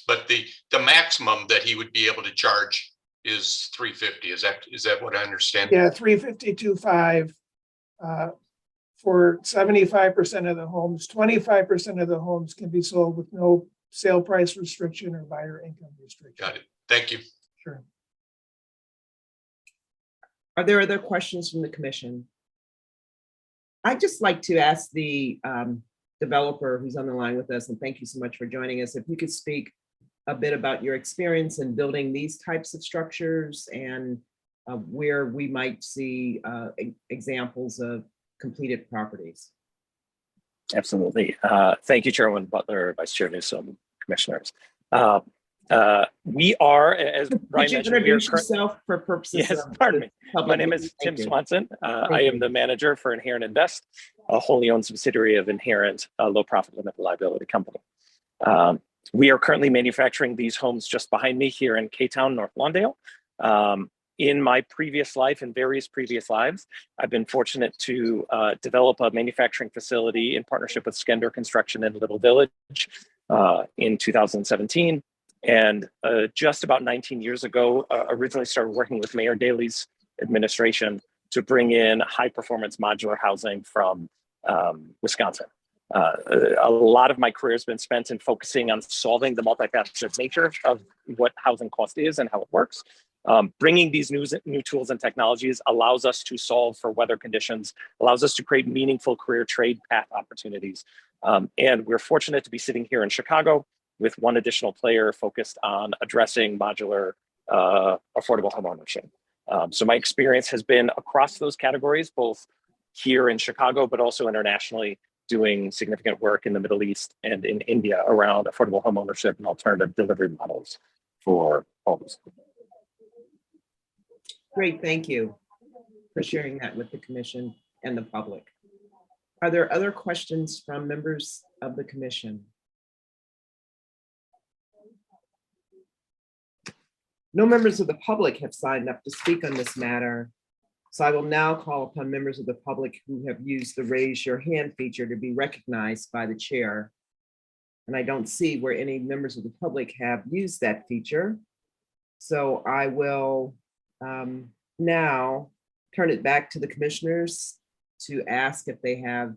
But the maximum that he would be able to charge is 350. Is that what I understand? yeah, 352.5 for 75% of the homes. 25% of the homes can be sold with no sale price restriction or buyer income restriction. Got it. Thank you. Sure. Are there other questions from the commission? I'd just like to ask the developer who's on the line with us, and thank you so much for joining us, if you could speak a bit about your experience in building these types of structures and where we might see examples of completed properties. Absolutely. Thank you, Chairman Butler, Vice Chair Newsom, commissioners. We are, as Brian Could you mentioned, introduce yourself for purposes yes, of pardon me. public My name meeting? is Tim Thank you. Swanson. I am you. the manager for Inherent Invest, a wholly owned subsidiary of Inherent, a low profit limited liability company. We are currently manufacturing these homes just behind me here in K-Town, North Lawndale. In my previous life and various previous lives, I've been fortunate to develop a manufacturing facility in partnership with Skender Construction in Little Village in 2017. And just about 19 years ago, originally started working with Mayor Daley's administration to bring in high performance modular housing from Wisconsin. A lot of my career has been spent in focusing on solving the multifaceted nature of what housing cost is and how it works. Bringing these new tools and technologies allows us to solve for weather conditions, allows us to create meaningful career trade path opportunities. And we're fortunate to be sitting here in Chicago with one additional player focused on addressing modular affordable homeownership. So my experience has been across those categories, both here in Chicago, but also internationally, doing significant work in the Middle East and in India around affordable homeownership and alternative delivery models for homes. Great, thank you for sharing that with the commission and the public. Are there other questions from members of the commission? No members of the public have signed up to speak on this matter, so I will now call upon members of the public who have used the raise your hand feature to be recognized by the chair. And I don't see where any members of the public have used that feature. So I will now turn it back to the commissioners to ask if they have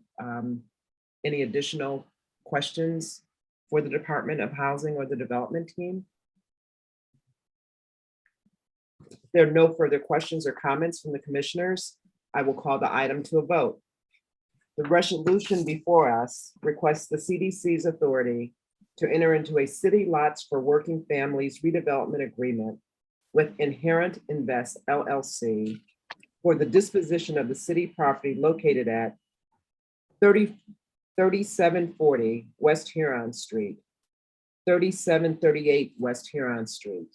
any additional questions for the Department of Housing or the development team. If there are no further questions or comments from the commissioners, I will call the item to a vote. The resolution before us requests the CDC's authority to enter into a city lots for working families redevelopment agreement with Inherent Invest LLC for the disposition of the city property located at 3740 West Huron Street, 3738 West Huron Street,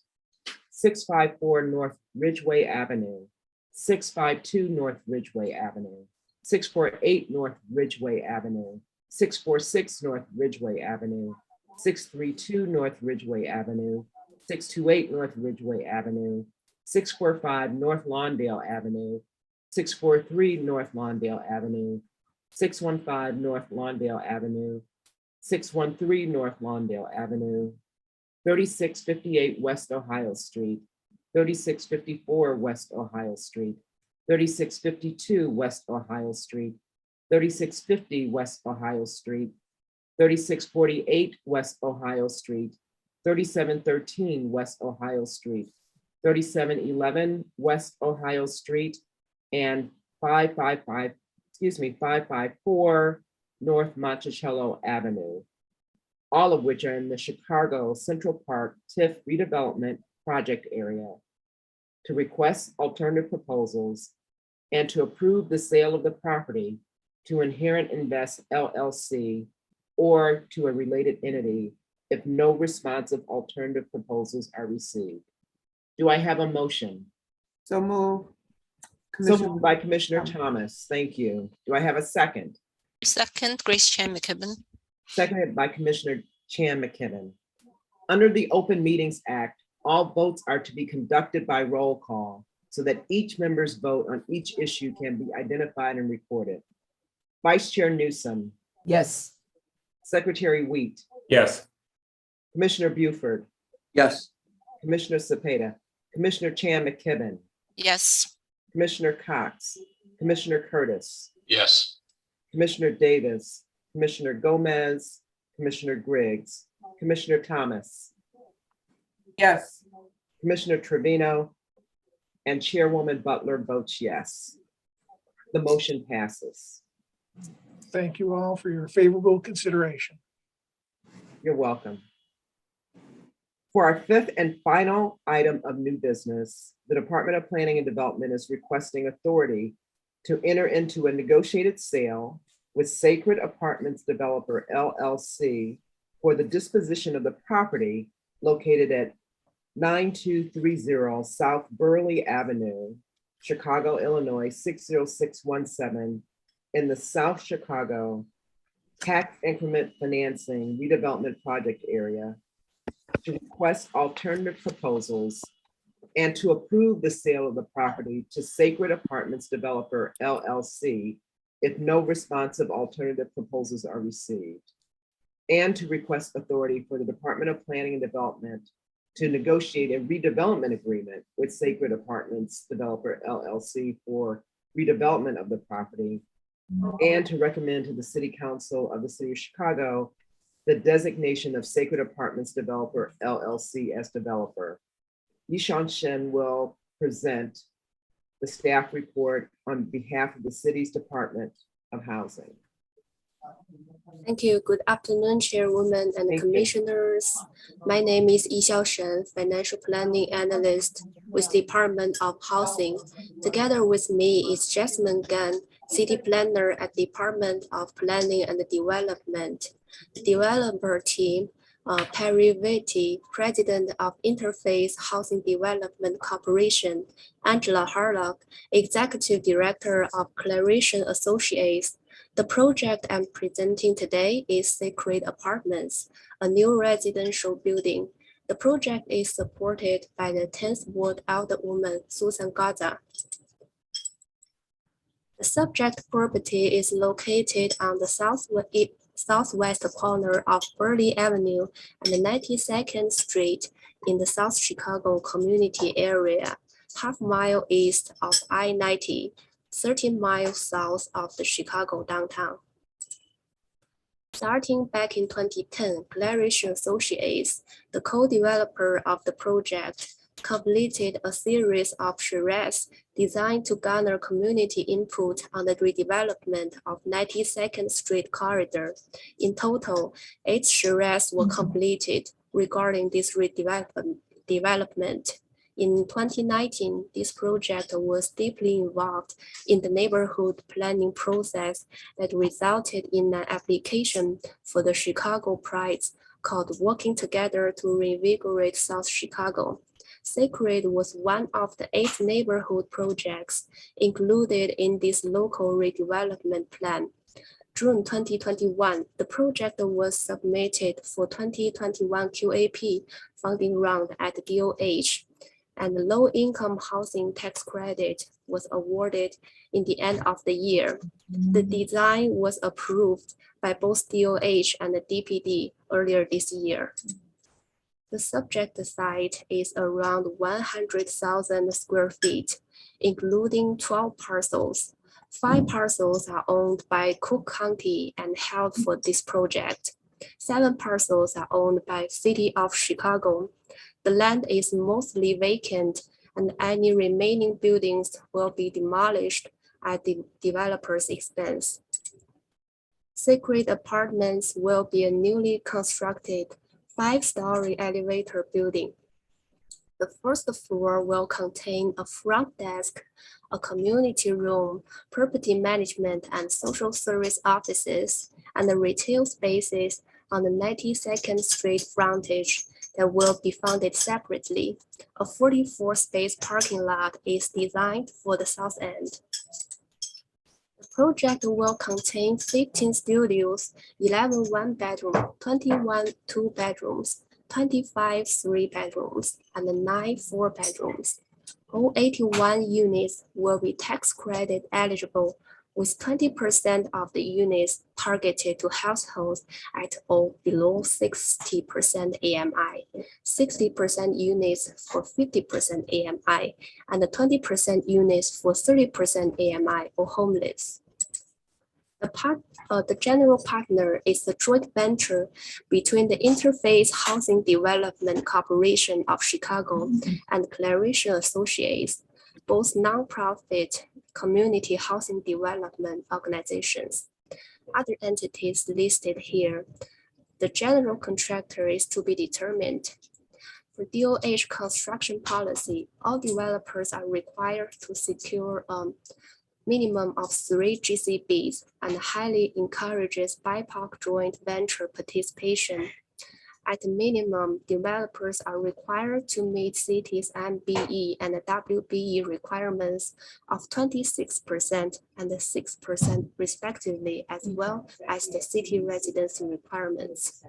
654 North Ridgeway Avenue, 652 North Ridgeway Avenue, 648 North Ridgeway Avenue, 646 North Ridgeway Avenue, 632 North Ridgeway Avenue, 628 North Ridgeway Avenue, 645 North Lawndale Avenue, 643 North Lawndale Avenue, 615 North Lawndale Avenue, 613 North Lawndale Avenue, 3658 West Ohio Street, 3654 West Ohio Street, 3652 West Ohio Street, 3650 West Ohio Street, 3648 West Ohio Street, 3713 West Ohio Street, 3711 West Ohio Street, and 554 North Monticello Avenue, all of which are in the Chicago Central Park TIF redevelopment project area, to request alternative proposals and to approve the sale of the property to Inherent Invest LLC or to a related entity if no responsive alternative proposals are received. Do I have a motion? So move. So moved by Commissioner Thomas. Thank you. Do I have a second? Second, Grace Chan McKibben. Seconded by Commissioner Chan McKibben. Under the Open Meetings Act, all votes are to be conducted by roll call so that each member's vote on each issue can be identified and recorded. Vice Chair Newsom, Yes. Secretary Wheat, Yes. Commissioner Buford, Yes. Commissioner Cepeda, Commissioner Chan McKibben, Yes. Commissioner Cox, Commissioner Curtis, Yes. Commissioner Davis, Commissioner Gomez, Commissioner Griggs, Commissioner Thomas, Yes. Commissioner Trevino, and Chairwoman Butler votes yes. The motion passes. Thank you all for your favorable consideration. You're welcome. For our fifth and final item of new business, the Department of Planning and Development is requesting authority to enter into a negotiated sale with Sacred Apartments Developer LLC for the disposition of the property located at 9230 South Burley Avenue, Chicago, Illinois, 60617 in the South Chicago tax increment financing redevelopment project area, to request alternative proposals, and to approve the sale of the property to Sacred Apartments Developer LLC if no responsive alternative proposals are received, and to request authority for the Department of Planning and Development to negotiate a redevelopment agreement with Sacred Apartments Developer LLC for redevelopment of the property, and to recommend to the City Council of the City of Chicago the designation of Sacred Apartments Developer LLC as developer. Yishan Shen will present the staff report on behalf of the city's Department of Housing. Thank you. Good afternoon, Chairwoman and Thank you. Commissioners. My name is Yixiao Shen, Financial Planning Analyst with Department of Housing. Together with me is Jasmine Gan, City Planner at Department of Planning and Development. The developer team, Perry Vitti, President of Interface Housing Development Corporation, Angela Harlock, Executive Director of Claration Associates. The project I'm presenting today is Sacred Apartments, a new residential building. The project is supported by the 10th Ward Alderwoman Susan Gaza. The subject property is located on the southwest corner of Burleigh Avenue and 92nd Street in the South Chicago community area, half-mile east of I-90, 13 miles south of the Chicago downtown. Starting back in 2010, Claration Associates, the co-developer of the project, completed a series of charrettes designed to garner community input on the redevelopment of 92nd Street corridor. In total, 8 charrettes were completed regarding this redevelopment. In 2019, this project was deeply involved in the neighborhood planning process that resulted in an application for the Chicago Prize called Working Together to Reinvigorate South Chicago. Sacred was one of the 8 neighborhood projects included in this local redevelopment plan. June 2021, the project was submitted for 2021 QAP funding round at DOH, and the low-income housing tax credit was awarded in the end of the year. The design was approved by both DOH and the DPD earlier this year. The subject site is around 100,000 square feet, including 12 parcels. 5 parcels are owned by Cook County and held for this project. 7 parcels are owned by City of Chicago. The land is mostly vacant, and any remaining buildings will be demolished at the developer's expense. Sacred Apartments will be a newly constructed 5-story elevator building. The first floor will contain a front desk, a community room, property management and social service offices, and the retail spaces on the 92nd Street frontage that will be funded separately. A 44-space parking lot is designed for the south end. The project will contain 15 studios, 11 one-bedroom, 21 two-bedrooms, 25 three-bedrooms, and 9 four-bedrooms. All 81 units will be tax credit eligible, with 20% of the units targeted to households at or below 60% AMI, 60% units for 50% AMI, and 20% units for 30% AMI or homeless. The general partner is the joint venture between the Interface Housing Development Corporation of Chicago and Claration Associates, both nonprofit community housing development organizations. Other entities listed here. The general contractor is to be determined. For DOH construction policy, all developers are required to secure minimum of 3 GCBs and highly encourages BIPOC joint venture participation. At minimum, developers are required to meet city's MBE and WBE requirements of 26% and 6% respectively, as well as the city residency requirements.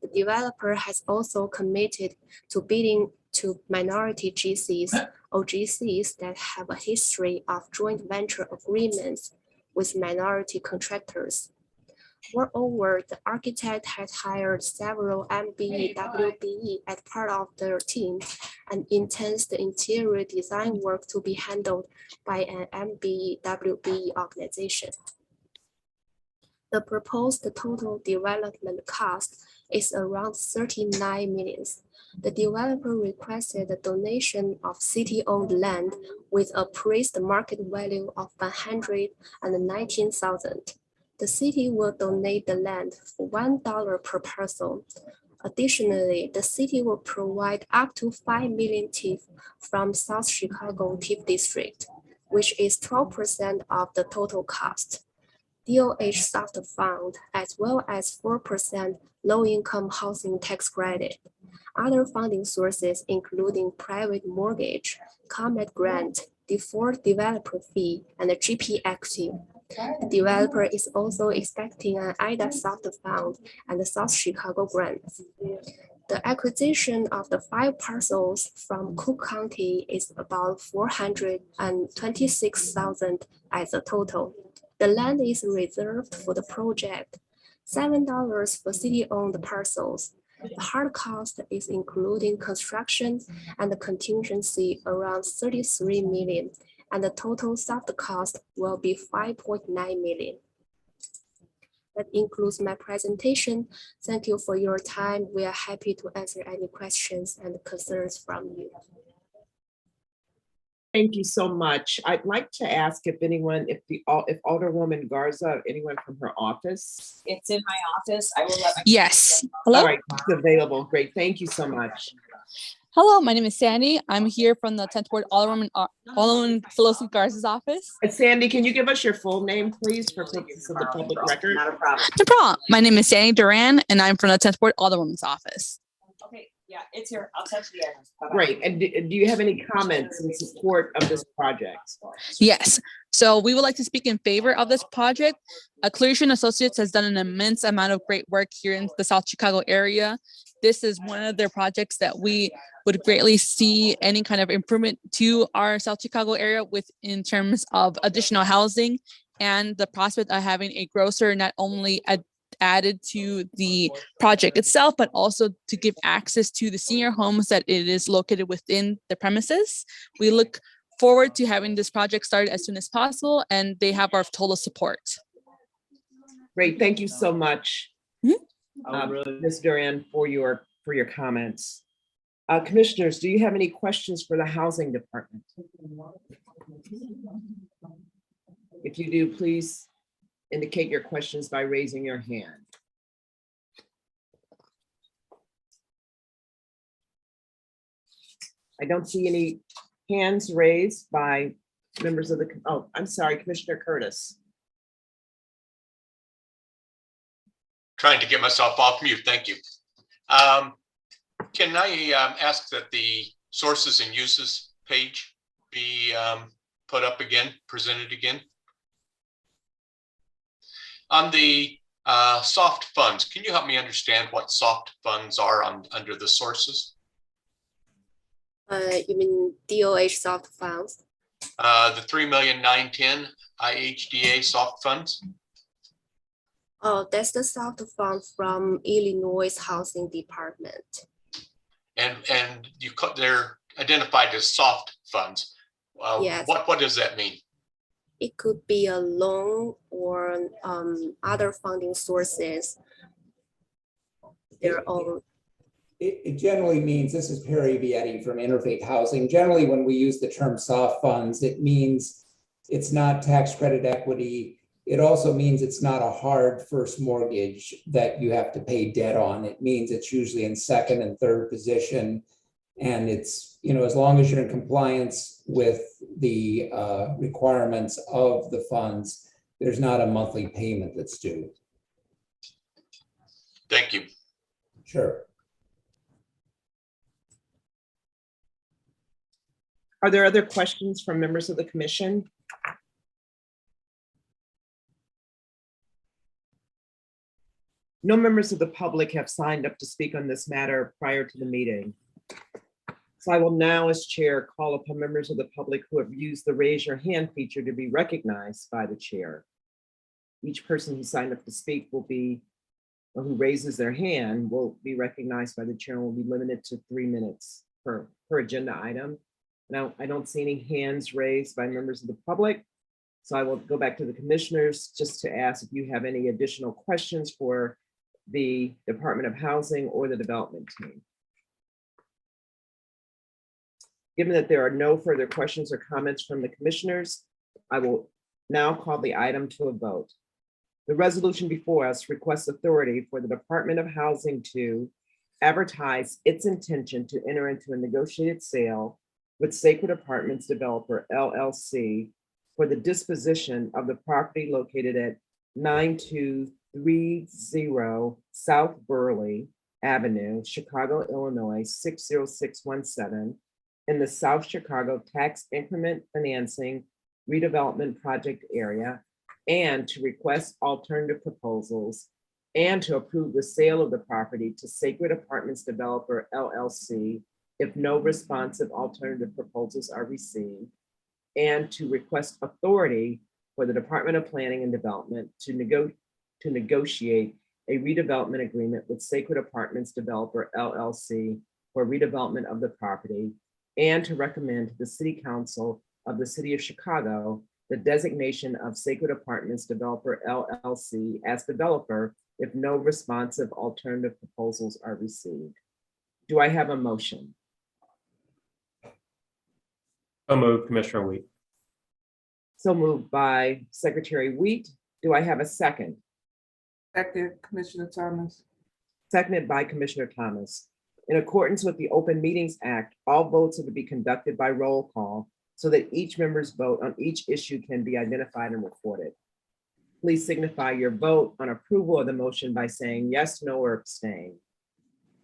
The developer has also committed to bidding to minority GCs or GCs that have a history of joint venture agreements with minority contractors. Moreover, the architect has hired several MBE, WBE as part of their team and intends the interior design work to be handled by an MBE, WBE organization. The proposed total development cost is around 39 million. The developer requested a donation of city-owned land with a appraised market value of 119,000. The city will donate the land for $1 per parcel. Additionally, the city will provide up to 5 million TIF from South Chicago TIF District, which is 12% of the total cost. DOH soft fund, as well as 4% low-income housing tax credit. Other funding sources, including private mortgage, ComEd grant, default developer fee, and the GP equity. The developer is also expecting an IDA soft fund and the South Chicago grants. The acquisition of the 5 parcels from Cook County is about $426,000 as a total. The land is reserved for the project. $7 for city-owned parcels. The hard cost is including construction and the contingency around 33 million, and the total soft cost will be 5.9 million. That includes my presentation. Thank you for your time. We are happy to answer any questions and concerns from you. Thank you so much. I'd like to ask if anyone, if Alderwoman Garza, anyone from her office. It's in my office. I will let. Yes. Hello. All right, it's available. Great. Thank you so much. Hello, my name is Sandy. I'm here from the 10th Ward Alderwoman Pelosi Garza's office. Sandy, can you give us your full name, please, for purposes of the public record? Not a problem. No problem. My name is Sandy Duran, and I'm from the 10th Ward Alderwoman's office. Okay, yeah, it's here. I'll text the address. Bye-bye. Great. And do you have any comments in support of this project? Yes. So we would like to speak in favor of this project. Clearstream Associates has done an immense amount of great work here in the South Chicago area. This is one of their projects that we would greatly see any kind of improvement to our South Chicago area with in terms of additional housing and the prospect of having a grocer not only added to the project itself, but also to give access to the senior homes that it is located within the premises. We look forward to having this project started as soon as possible, and they have our total support. Great. Thank you so much, Ms. Duran, for your comments. Commissioners, do you have any questions for the Housing Department? If you do, please indicate your questions by raising your hand. I don't see any hands raised by members of the, oh, I'm sorry, Commissioner Curtis. Trying to get myself off mute. Thank you. Can I ask that the sources and uses page be put up again, presented again? On the soft funds, can you help me understand what soft funds are under the sources? You mean DOH soft funds? The 3,910,000 IHDA soft funds? Oh, that's the soft fund from Illinois Housing Department. And they're identified as soft funds. Yes. What does that mean? It could be a loan or other funding sources. Their own. It generally means, this is Perry Vietti from Interfaith Housing. Generally, when we use the term soft funds, it means it's not tax credit equity. It also means it's not a hard first mortgage that you have to pay debt on. It means it's usually in second and third position. And it's, you know, as long as you're in compliance with the requirements of the funds, there's not a monthly payment that's due. Thank you. Sure. Are there other questions from members of the commission? No members of the public have signed up to speak on this matter prior to the meeting. So I will now, as chair, call upon members of the public who have used the raise your hand feature to be recognized by the chair. Each person who signed up to speak will be, or who raises their hand will be recognized by the chair and will be limited to 3 minutes per agenda item. Now, I don't see any hands raised by members of the public. So I will go back to the commissioners just to ask if you have any additional questions for the Department of Housing or the development team. Given that there are no further questions or comments from the commissioners, I will now call the item to a vote. The resolution before us requests authority for the Department of Housing to advertise its intention to enter into a negotiated sale with Sacred Apartments Developer LLC for the disposition of the property located at 9230 South Burley Avenue, Chicago, Illinois, 60617 in the South Chicago Tax Increment Financing Redevelopment Project area, and to request alternative proposals and to approve the sale of the property to Sacred Apartments Developer LLC if no responsive alternative proposals are received, and to request authority for the Department of Planning and Development to negotiate a redevelopment agreement with Sacred Apartments Developer LLC for redevelopment of the property, and to recommend to the City Council of the City of Chicago the designation of Sacred Apartments Developer LLC as developer if no responsive alternative proposals are received. Do I have a motion? So moved, Commissioner Wheat. So moved by Secretary Wheat. Do I have a second? Second, Commissioner Thomas. Seconded by Commissioner Thomas. In accordance with the Open Meetings Act, all votes are to be conducted by roll call so that each member's vote on each issue can be identified and recorded. Please signify your vote on approval of the motion by saying yes, no, or abstain.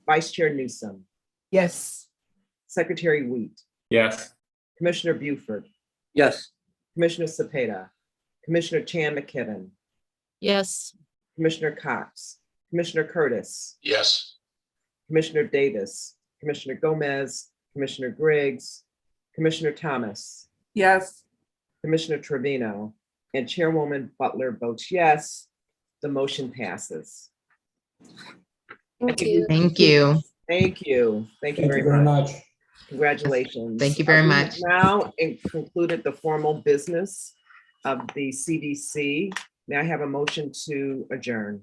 Vice Chair Newsom, Yes. Secretary Wheat, Yes. Commissioner Buford, Yes. Commissioner Cepeda, Commissioner Chan McKibben, Yes. Commissioner Cox, Commissioner Curtis, Yes. Commissioner Davis, Commissioner Gomez, Commissioner Griggs, Commissioner Thomas, Yes. Commissioner Trevino, and Chairwoman Butler votes yes. The motion passes. Thank you. Thank you. Thank you. Thank you very much. Congratulations. Thank you very We much. have now concluded the formal business of the CDC. May I have a motion to adjourn?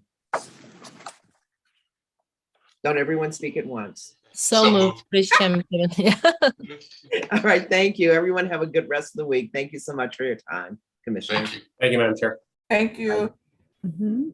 Don't everyone speak at once. So moved, Vice Chair McKibben. All right, thank you. Everyone have a good rest of the week. Thank you so much for your time, Commissioner. Thank you. Thank you, Madam Chair. Thank you. Mhm.